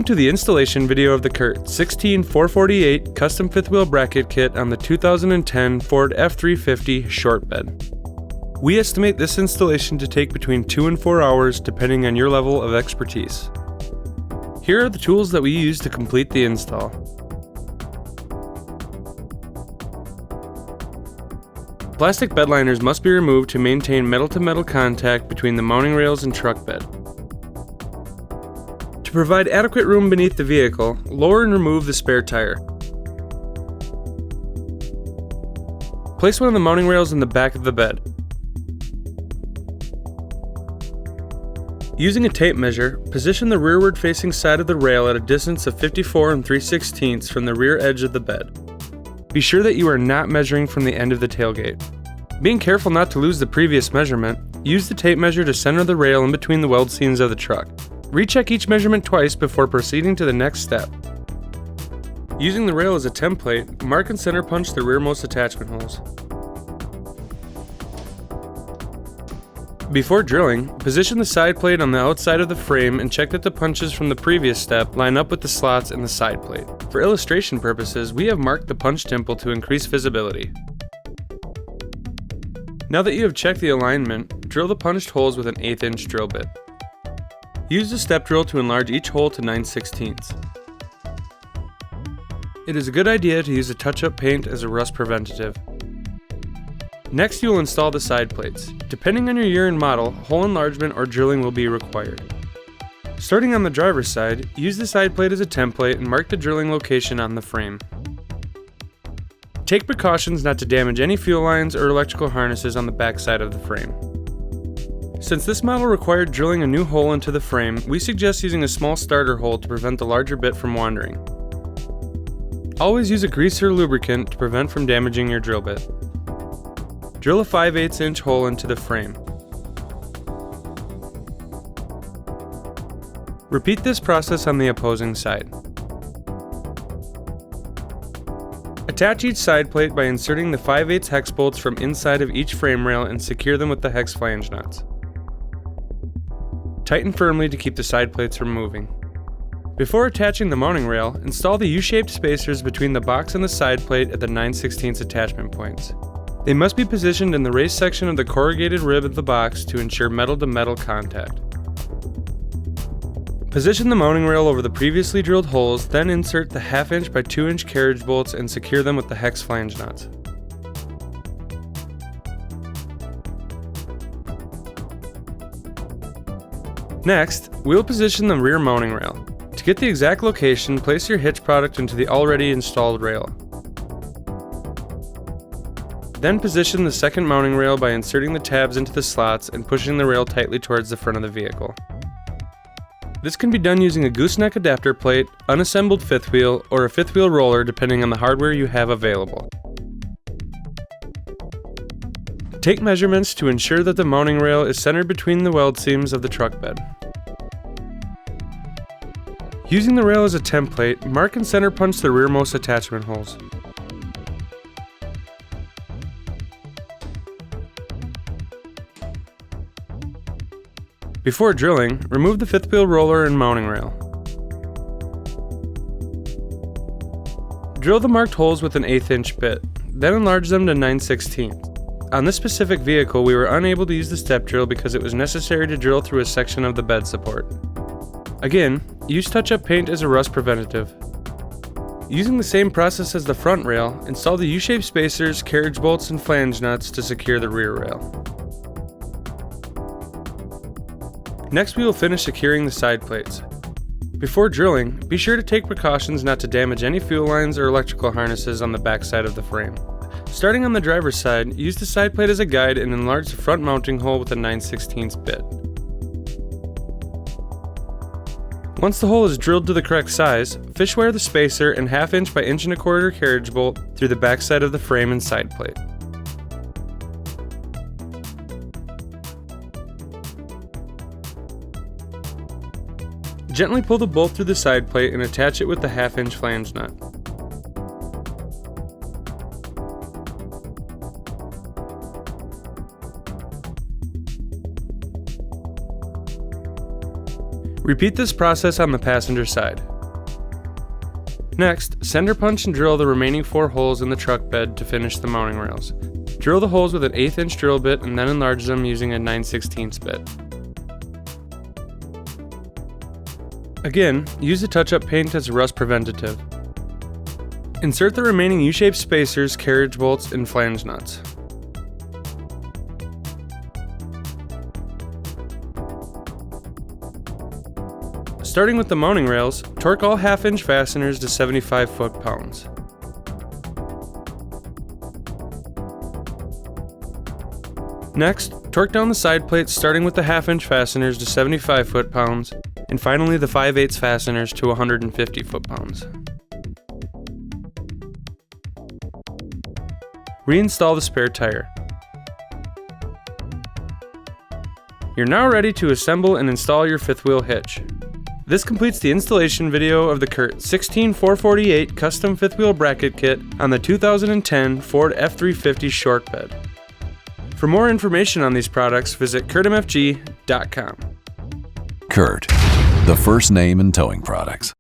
Welcome to the installation video of the CURT 16448 custom fifth wheel bracket kit on the 2010 Ford F-350 short bed. We estimate this installation to take between 2 and 4 hours depending on your level of expertise. Here are the tools that we use to complete the install. Plastic bed liners must be removed to maintain metal-to-metal contact between the mounting rails and truck bed. To provide adequate room beneath the vehicle, lower and remove the spare tire. Place one of the mounting rails in the back of the bed. Using a tape measure, position the rearward facing side of the rail at a distance of 54 3/16 from the rear edge of the bed. Be sure that you are not measuring from the end of the tailgate. Being careful not to lose the previous measurement, use the tape measure to center the rail in between the weld seams of the truck. Recheck each measurement twice before proceeding to the next step. Using the rail as a template, mark and center punch the rearmost attachment holes. Before drilling, position the side plate on the outside of the frame and check that the punches from the previous step line up with the slots in the side plate. For illustration purposes, we have marked the punch dimple to increase visibility. Now that you have checked the alignment, drill the punched holes with an 1/8 inch drill bit. Use the step drill to enlarge each hole to 9/16. It is a good idea to use a touch-up paint as a rust preventative. Next, you will install the side plates. Depending on your year and model, hole enlargement or drilling will be required. Starting on the driver's side, use the side plate as a template and mark the drilling location on the frame. Take precautions not to damage any fuel lines or electrical harnesses on the back side of the frame. Since this model required drilling a new hole into the frame, we suggest using a small starter hole to prevent the larger bit from wandering. Always use a grease or lubricant to prevent from damaging your drill bit. Drill a 5/8 inch hole into the frame. Repeat this process on the opposing side. Attach each side plate by inserting the 5/8 hex bolts from inside of each frame rail and secure them with the hex flange nuts. Tighten firmly to keep the side plates from moving. Before attaching the mounting rail, install the U-shaped spacers between the box and the side plate at the 9/16 attachment points. They must be positioned in the raised section of the corrugated rib of the box to ensure metal-to-metal contact. Position the mounting rail over the previously drilled holes, then insert the 1/2 inch by 2 inch carriage bolts and secure them with the hex flange nuts. Next, we'll position the rear mounting rail. To get the exact location, place your Hitch product into the already installed rail. Then position the second mounting rail by inserting the tabs into the slots and pushing the rail tightly towards the front of the vehicle. This can be done using a gooseneck adapter plate, unassembled fifth wheel, or a fifth wheel roller depending on the hardware you have available. Take measurements to ensure that the mounting rail is centered between the weld seams of the truck bed. Using the rail as a template, mark and center punch the rearmost attachment holes. Before drilling, remove the fifth wheel roller and mounting rail. Drill the marked holes with an 1/8 inch bit, then enlarge them to 9/16. On this specific vehicle, we were unable to use the step drill because it was necessary to drill through a section of the bed support. Again, use touch-up paint as a rust preventative. Using the same process as the front rail, install the U-shaped spacers, carriage bolts, and flange nuts to secure the rear rail. Next, we will finish securing the side plates. Before drilling, be sure to take precautions not to damage any fuel lines or electrical harnesses on the back side of the frame. Starting on the driver's side, use the side plate as a guide and enlarge the front mounting hole with a 9/16 bit. Once the hole is drilled to the correct size, fish wire the spacer and 1/2 inch by 1 1/4 inch carriage bolt through the back side of the frame and side plate. Gently pull the bolt through the side plate and attach it with the 1/2 inch flange nut. Repeat this process on the passenger side. Next, center punch and drill the remaining 4 holes in the truck bed to finish the mounting rails. Drill the holes with an 1/8 inch drill bit and then enlarge them using a 9/16 bit. Again, use the touch-up paint as a rust preventative. Insert the remaining U-shaped spacers, carriage bolts, and flange nuts. Starting with the mounting rails, torque all 1/2 inch fasteners to 75 foot-pounds. Next, torque down the side plates starting with the 1/2 inch fasteners to 75 foot-pounds, and finally the 5/8 fasteners to 150 foot-pounds. Reinstall the spare tire. You're now ready to assemble and install your 5th wheel hitch. This completes the installation video of the CURT 16448 custom 5th wheel bracket kit on the 2010 Ford F-350 short bed. For more information on these products, visit CURTMFG.com. CURT, the first name in towing products.